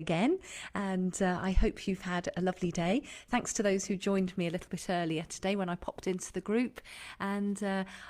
again, and I hope you've had a lovely day. Thanks to those who joined me a little bit earlier today when I popped into the group, and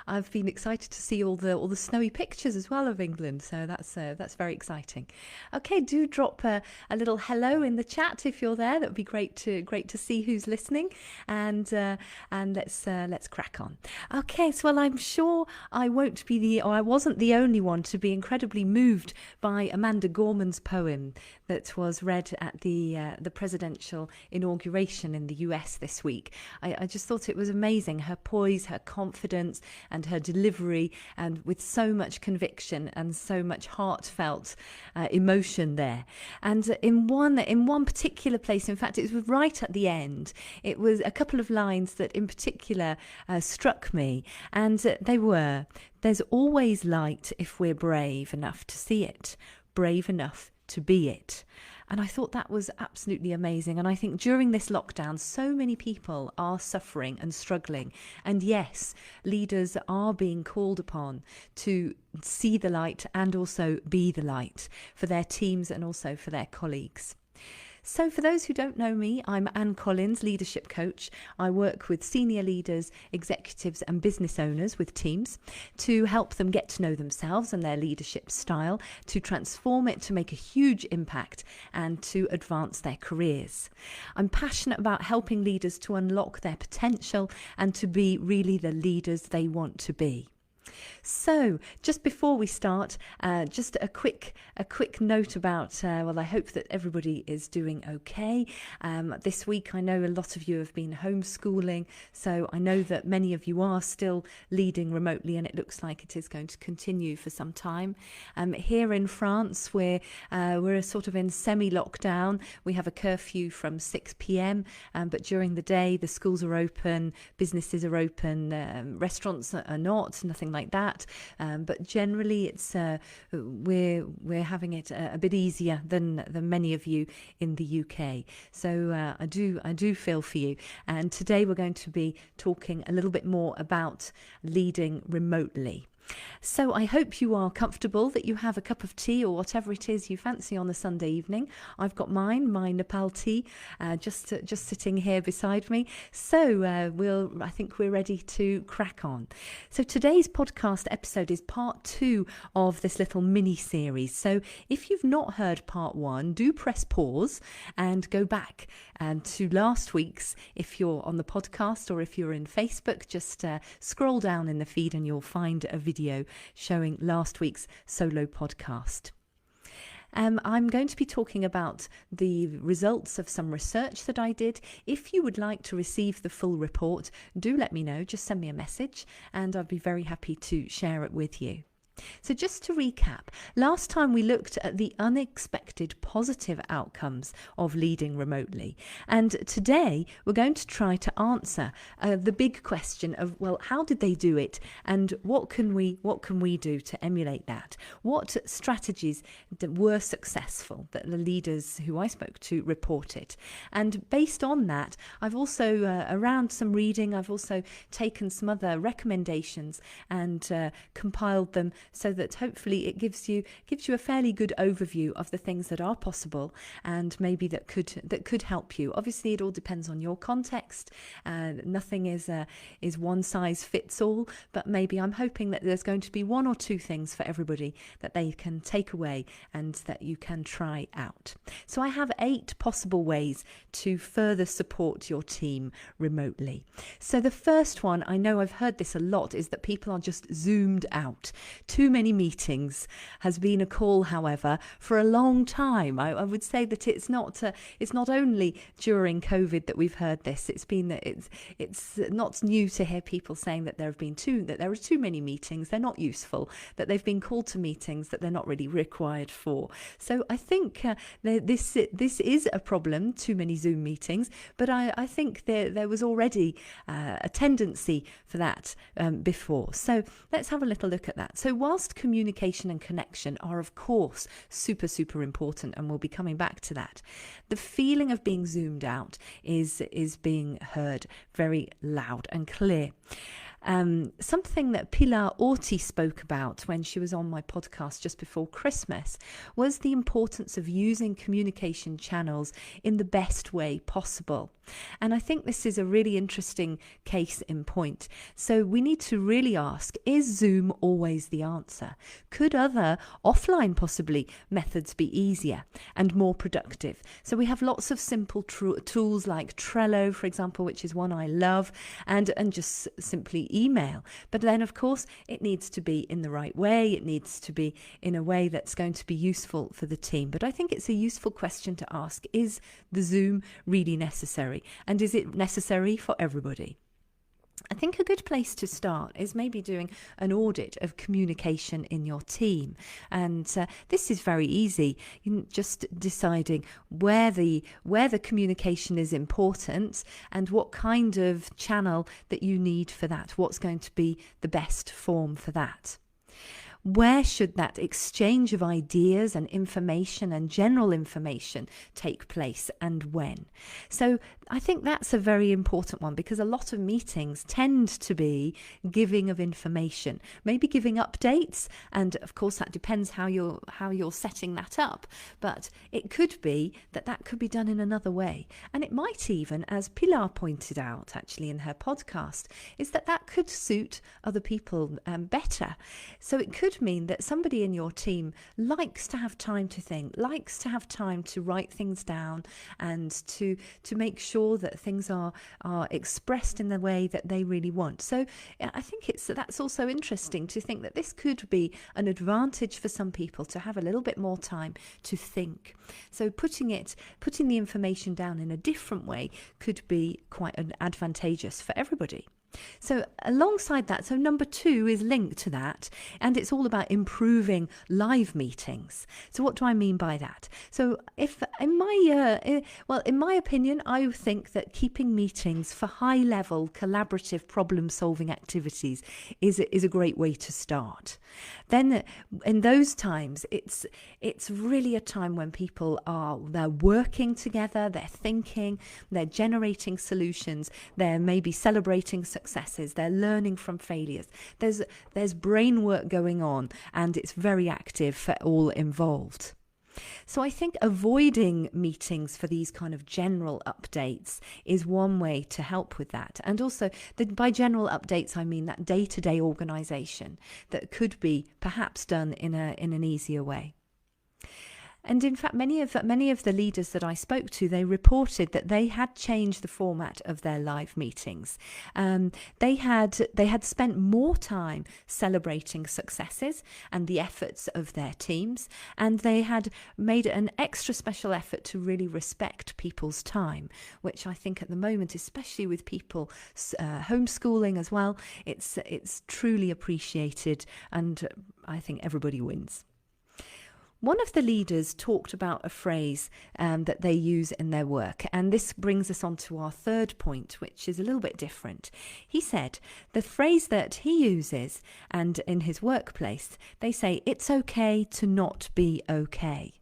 I've been excited to see all the snowy pictures as well of England, so that's very exciting. Okay, do drop a little hello in the chat if you're there. That would be great to see who's listening, and let's crack on. Okay, so well, I'm sure I wasn't the only one to be incredibly moved by Amanda Gorman's poem that was read at the presidential inauguration in the US this week. I just thought it was amazing, her poise, her confidence, and her delivery, and with so much conviction and so much heartfelt emotion there. And in one particular place, in fact, it was right at the end. It was a couple of lines that in particular struck me, and they were: "There's always light if we're brave enough to see it, brave enough to be it." And I thought that was absolutely amazing. And I think during this lockdown, so many people are suffering and struggling. And yes, leaders are being called upon to see the light and also be the light for their teams and also for their colleagues. So for those who don't know me, I'm Anne Collins, leadership coach. I work with senior leaders, executives and business owners with teams to help them get to know themselves and their leadership style, to transform it, to make a huge impact and to advance their careers. I'm passionate about helping leaders to unlock their potential and to be really the leaders they want to be. So just before we start, just a quick note about, I hope that everybody is doing okay. This week, I know a lot of you have been homeschooling, so I know that many of you are still leading remotely, and it looks like it is going to continue for some time. Here in France, we're sort of in semi-lockdown. We have a curfew from 6 p.m, but during the day, the schools are open, businesses are open, restaurants are not, nothing like that. But generally, it's we're having it a bit easier than many of you in the UK. So I do feel for you. And today we're going to be talking a little bit more about leading remotely. So I hope you are comfortable, that you have a cup of tea or whatever it is you fancy on a Sunday evening. I've got my Nepal tea, just sitting here beside me. So I think we're ready to crack on. So today's podcast episode is part 2 of this little mini series. So if you've not heard part 1, do press pause and go back to last week's. If you're on the podcast or if you're in Facebook, just scroll down in the feed and you'll find a video showing last week's solo podcast. I'm going to be talking about the results of some research that I did. If you would like to receive the full report, do let me know. Just send me a message and I'll be very happy to share it with you. So just to recap, last time we looked at the unexpected positive outcomes of leading remotely. And today we're going to try to answer the big question of, well, how did they do it? And what can we do to emulate that? What strategies were successful that the leaders who I spoke to reported? And based on that, I've also, around some reading, I've also taken some other recommendations and compiled them so that hopefully it gives you a fairly good overview of the things that are possible and maybe that could help you. Obviously, it all depends on your context. Nothing is one size fits all, but maybe I'm hoping that there's going to be 1 or 2 things for everybody that they can take away and that you can try out. So I have 8 possible ways to further support your team remotely. So the first one, I know I've heard this a lot, is that people are just zoomed out. Too many meetings has been a call, however, for a long time. I would say that it's not only during COVID that we've heard this. It's not new to hear people saying that there are too many meetings. They're not useful. That they've been called to meetings that they're not really required for. So I think this is a problem. Too many Zoom meetings, but I think there was already a tendency for that before. So let's have a little look at that. So whilst communication and connection are of course super important, and we'll be coming back to that, the feeling of being zoomed out is being heard very loud and clear. Something that Pilar Orti spoke about when she was on my podcast just before Christmas was the importance of using communication channels in the best way possible. And I think this is a really interesting case in point. So we need to really ask, is Zoom always the answer? Could other offline possibly methods be easier and more productive? So we have lots of simple tools like Trello, for example, which is one I love, and just simply email. But then, of course, it needs to be in the right way. It needs to be in a way that's going to be useful for the team. But I think it's a useful question to ask, is the Zoom really necessary? And is it necessary for everybody? I think a good place to start is maybe doing an audit of communication in your team. And this is very easy. Just deciding where the communication is important and what kind of channel that you need for that. What's going to be the best form for that? Where should that exchange of ideas and information and general information take place, and when? So I think that's a very important one, because a lot of meetings tend to be giving of information, maybe giving updates, and of course that depends how you're setting that up. But it could be that could be done in another way, and it might even, as Pilar pointed out actually in her podcast, is that could suit other people better. So it could mean that somebody in your team likes to have time to think, likes to have time to write things down, and to make sure that things are expressed in the way that they really want. So I think that's also interesting to think that this could be an advantage for some people to have a little bit more time to think. So putting the information down in a different way could be quite advantageous for everybody. So alongside that, so number 2 is linked to that, and it's all about improving live meetings. So what do I mean by that? So in my opinion, I think that keeping meetings for high-level collaborative problem-solving activities is a great way to start. Then in those times, it's really a time when people they're working together, they're thinking, they're generating solutions, they're maybe celebrating successes, they're learning from failures. There's brain work going on, and it's very active for all involved. So I think avoiding meetings for these kind of general updates is one way to help with that. And also, by general updates, I mean that day-to-day organisation that could be perhaps done in an easier way. And in fact, many of the leaders that I spoke to, they reported that they had changed the format of their live meetings. They had spent more time celebrating successes and the efforts of their teams, and they had made an extra special effort to really respect people's time, which I think at the moment, especially with people homeschooling as well, it's truly appreciated, and I think everybody wins. One of the leaders talked about a phrase that they use in their work, and this brings us on to our third point, which is a little bit different. He said the phrase that he uses, and in his workplace, they say, "It's okay to not be okay."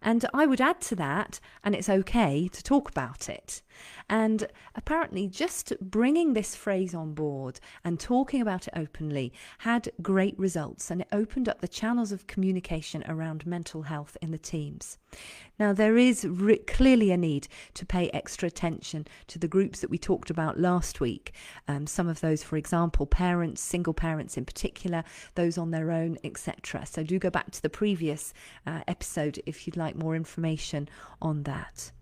And I would add to that, and it's okay to talk about it. And apparently just bringing this phrase on board and talking about it openly had great results, and it opened up the channels of communication around mental health in the teams. Now, there is clearly a need to pay extra attention to the groups that we talked about last week. Some of those, for example, parents, single parents in particular, those on their own, etc. So do go back to the previous episode if you'd like more information on that.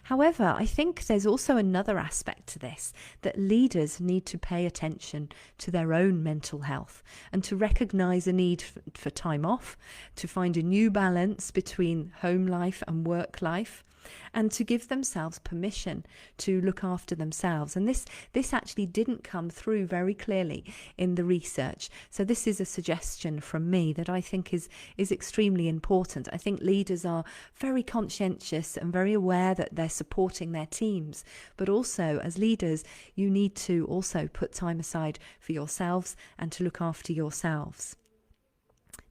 However, I think there's also another aspect to this, that leaders need to pay attention to their own mental health and to recognise a need for time off, to find a new balance between home life and work life, and to give themselves permission to look after themselves. And this actually didn't come through very clearly in the research. So this is a suggestion from me that I think is extremely important. I think leaders are very conscientious and very aware that they're supporting their teams, but also as leaders, you need to also put time aside for yourselves and to look after yourselves.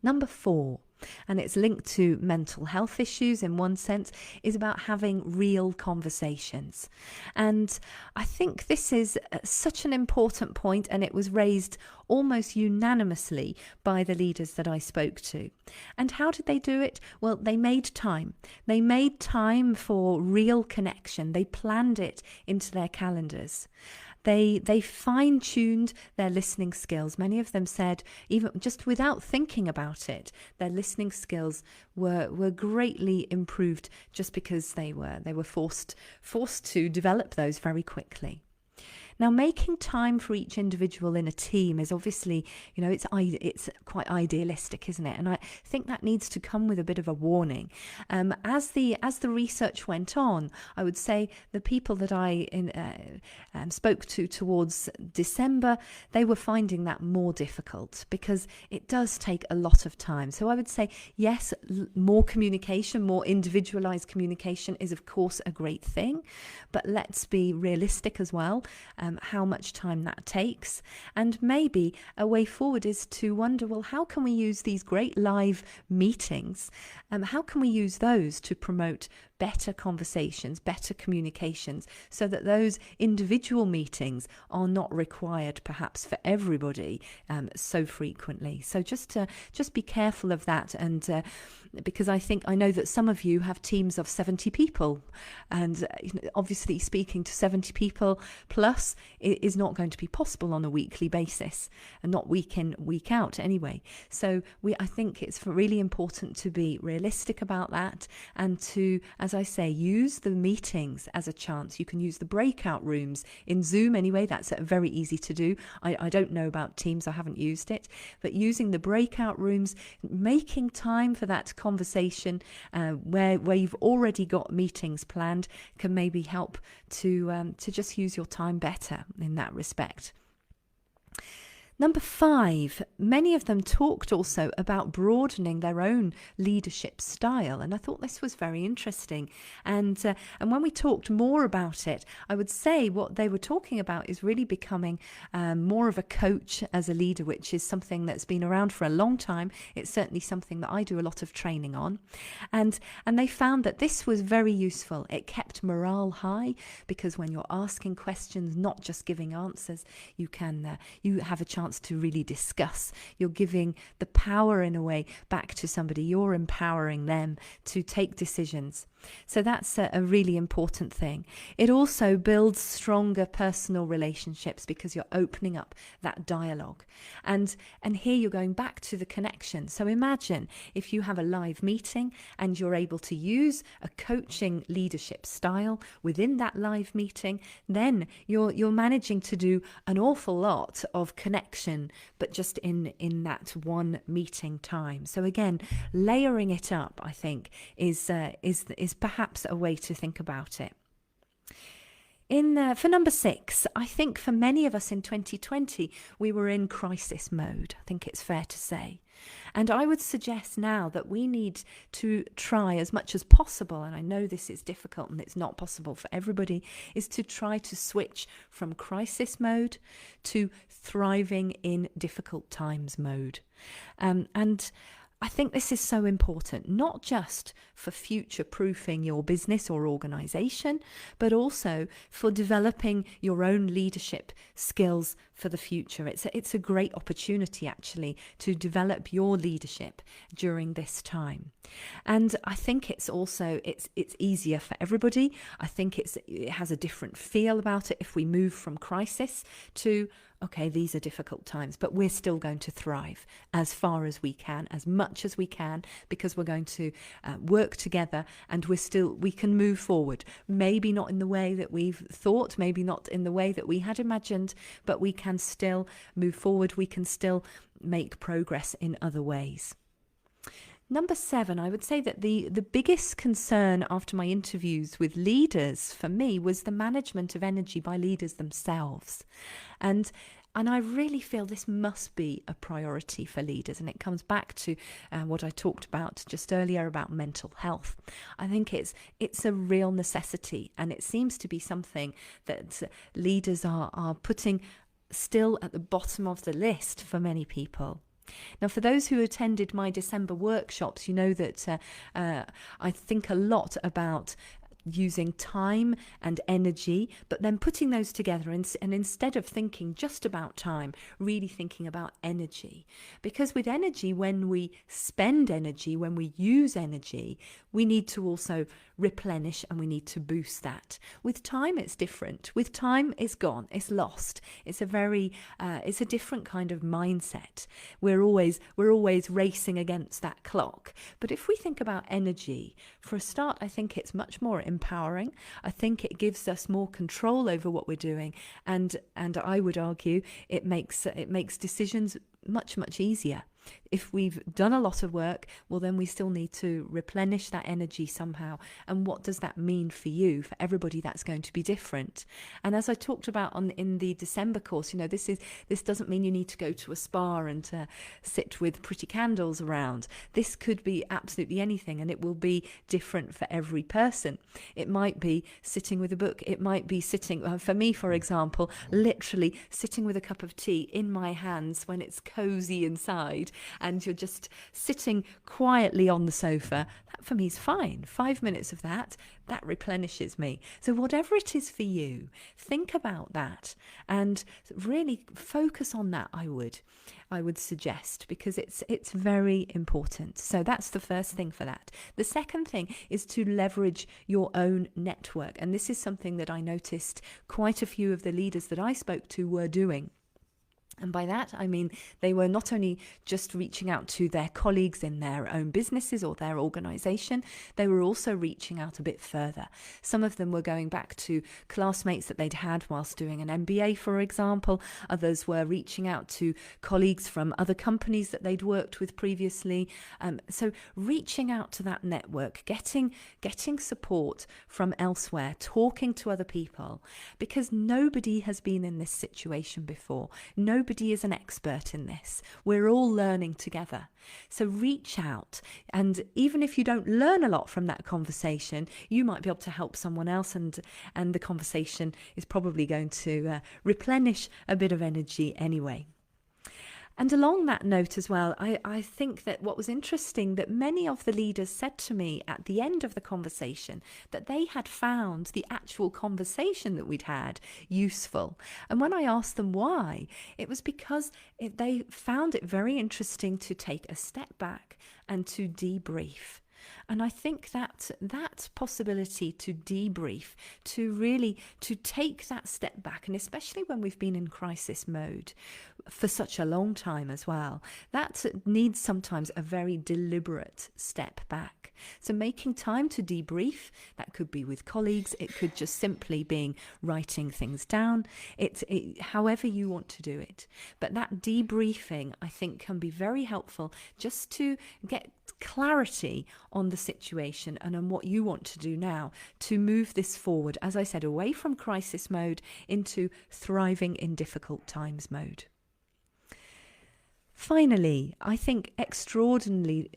Number 4. and it's linked to mental health issues in one sense, is about having real conversations. And I think this is such an important point, and it was raised almost unanimously by the leaders that I spoke to. And how did they do it? Well, they made time. They made time for real connection. They planned it into their calendars. They fine-tuned their listening skills. Many of them said, even just without thinking about it, their listening skills were greatly improved just because they were forced to develop those very quickly. Now, making time for each individual in a team is obviously, it's quite idealistic, isn't it? And I think that needs to come with a bit of a warning. As the research went on, I would say the people that I spoke to towards December, they were finding that more difficult because it does take a lot of time. So I would say, yes, more communication, more individualized communication is of course a great thing, but let's be realistic as well. How much time that takes. And maybe a way forward is to wonder, well, how can we use these great live meetings? How can we use those to promote better conversations, better communications, so that those individual meetings are not required perhaps for everybody so frequently. So just be careful of that, and because I know that some of you have teams of 70 people, and obviously speaking to 70 people plus is not going to be possible on a weekly basis, and not week in, week out anyway. So I think it's really important to be realistic about that, and to, as I say, use the meetings as a chance. You can use the breakout rooms in Zoom anyway. That's very easy to do. I don't know about Teams, I haven't used it, but using the breakout rooms, making time for that conversation where you've already got meetings planned, can maybe help to just use your time better in that respect. Number 5, many of them talked also about broadening their own leadership style, and I thought this was very interesting. And when we talked more about it, I would say what they were talking about is really becoming more of a coach as a leader, which is something that's been around for a long time. It's certainly something that I do a lot of training on, and they found that this was very useful. It kept morale high, because when you're asking questions, not just giving answers, you have a chance to really discuss. You're giving the power in a way back to somebody. You're empowering them to take decisions. So that's a really important thing. It also builds stronger personal relationships because you're opening up that dialogue. And here you're going back to the connection. So imagine if you have a live meeting and you're able to use a coaching leadership style within that live meeting, then you're managing to do an awful lot of connection, but just in that one meeting time. So again, layering it up, I think, is perhaps a way to think about it. For number 6, I think for many of us in 2020, we were in crisis mode. I think it's fair to say. And I would suggest now that we need to try as much as possible, and I know this is difficult and it's not possible for everybody, is to try to switch from crisis mode to thriving in difficult times mode. And I think this is so important, not just for future-proofing your business or organisation, but also for developing your own leadership skills for the future. It's a great opportunity, actually, to develop your leadership during this time. And I think it's also, it's easier for everybody. I think it has a different feel about it if we move from crisis to, okay, these are difficult times, but we're still going to thrive as far as we can, as much as we can, because we're going to work together, and we can move forward. Maybe not in the way that we've thought, maybe not in the way that we had imagined, but we can still move forward. We can still make progress in other ways. Number 7, I would say that the biggest concern after my interviews with leaders for me was the management of energy by leaders themselves. And I really feel this must be a priority for leaders. And it comes back to what I talked about just earlier about mental health. I think it's a real necessity, and it seems to be something that leaders are putting still at the bottom of the list for many people. Now, for those who attended my December workshops, you know that I think a lot about using time and energy, but then putting those together and instead of thinking just about time, really thinking about energy. Because with energy, when we spend energy, when we use energy, we need to also replenish and we need to boost that. With time, it's different. With time, it's gone, it's lost. It's a different kind of mindset. We're always racing against that clock. But if we think about energy, for a start, I think it's much more empowering. I think it gives us more control over what we're doing, and I would argue it makes decisions much easier. If we've done a lot of work, well, then we still need to replenish that energy somehow. And what does that mean for you? For everybody, that's going to be different. And as I talked about in the December course, this doesn't mean you need to go to a spa and sit with pretty candles around. This could be absolutely anything, and it will be different for every person. It might be sitting with a book. It might be sitting, for me, for example, literally sitting with a cup of tea in my hands when it's cozy inside, and you're just sitting quietly on the sofa. That for me is fine. 5 minutes of that replenishes me. So whatever it is for you, think about that and really focus on that. I would suggest, because it's very important. So that's the first thing for that. The second thing is to leverage your own network. And this is something that I noticed quite a few of the leaders that I spoke to were doing. And by that, I mean they were not only just reaching out to their colleagues in their own businesses or their organisation, they were also reaching out a bit further. Some of them were going back to classmates that they'd had whilst doing an MBA, for example. Others were reaching out to colleagues from other companies that they'd worked with previously. So reaching out to that network, getting support from elsewhere, talking to other people, because nobody has been in this situation before. Nobody is an expert in this. We're all learning together. So reach out, and even if you don't learn a lot from that conversation, you might be able to help someone else, and the conversation is probably going to replenish a bit of energy anyway. And along that note as well, I think that what was interesting, that many of the leaders said to me at the end of the conversation that they had found the actual conversation that we'd had useful. And when I asked them why, it was because they found it very interesting to take a step back and to debrief. And I think that possibility to debrief, to take that step back, and especially when we've been in crisis mode for such a long time as well, that needs sometimes a very deliberate step back. So making time to debrief, that could be with colleagues, it could just simply being writing things down, however you want to do it. But that debriefing, I think, can be very helpful just to get clarity on the situation and on what you want to do now to move this forward, as I said, away from crisis mode into thriving in difficult times mode. Finally, I think extraordinary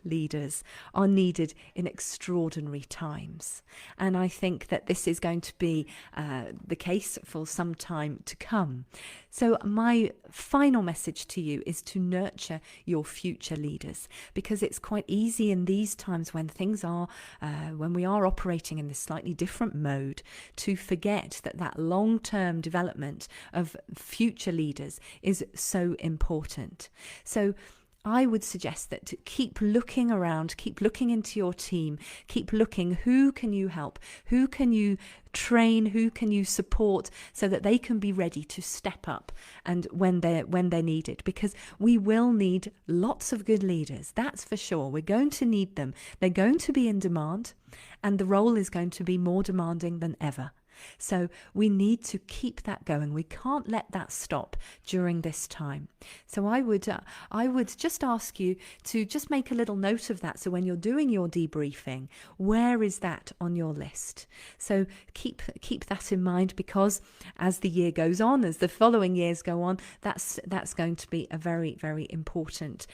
leaders are needed in extraordinary times. And I think that this is going to be the case for some time to come. So my final message to you is to nurture your future leaders, because it's quite easy in these times when things are, when we are operating in this slightly different mode, to forget that long-term development of future leaders is so important. So I would suggest that to keep looking around, keep looking into your team, keep looking, who can you help, who can you train, who can you support, so that they can be ready to step up and when they're needed, because we will need lots of good leaders, that's for sure. We're going to need them. They're going to be in demand, and the role is going to be more demanding than ever. So we need to keep that going. We can't let that stop during this time. So I would just ask you to just make a little note of that. So when you're doing your debriefing, where is that on your list? So keep that in mind, because as the year goes on, as the following years go on, that's going to be a very, very important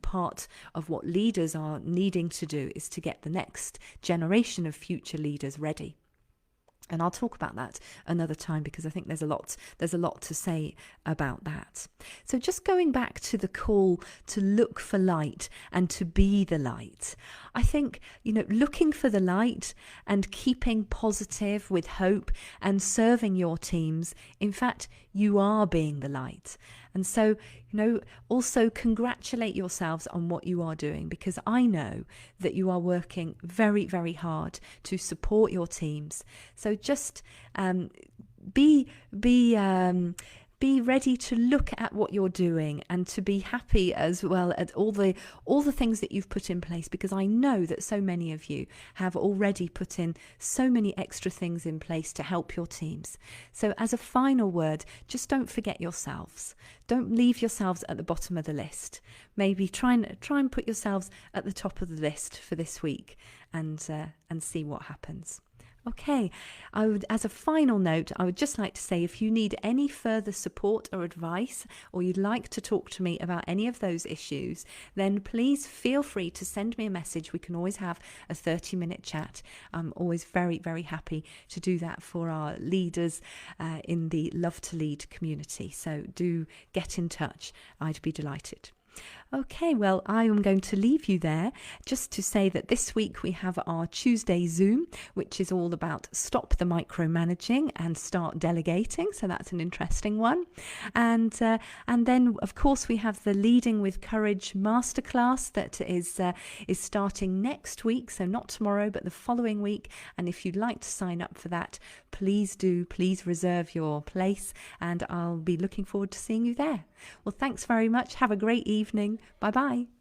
part of what leaders are needing to do, is to get the next generation of future leaders ready. And I'll talk about that another time, because I think there's a lot to say about that. So just going back to the call to look for light and to be the light, I think, looking for the light and keeping positive with hope and serving your teams, in fact, you are being the light. And so, also congratulate yourselves on what you are doing, because I know that you are working very, very hard to support your teams. So just be ready to look at what you're doing and to be happy as well at all the things that you've put in place, because I know that so many of you have already put in so many extra things in place to help your teams. So as a final word, just don't forget yourselves. Don't leave yourselves at the bottom of the list. Maybe try and put yourselves at the top of the list for this week, and see what happens. Okay, as a final note, I would just like to say, if you need any further support or advice, or you'd like to talk to me about any of those issues, then please feel free to send me a message. We can always have a 30-minute chat. I'm always very, very happy to do that for our leaders in the Love to Lead community. So do get in touch. I'd be delighted. Okay, well, I am going to leave you there just to say that this week we have our Tuesday Zoom, which is all about stop the micromanaging and start delegating. So that's an interesting one. And then, of course, we have the Leading with Courage masterclass that is starting next week. So not tomorrow, but the following week. And if you'd like to sign up for that, please do. Please reserve your place, and I'll be looking forward to seeing you there. Well, thanks very much. Have a great evening. Bye-bye.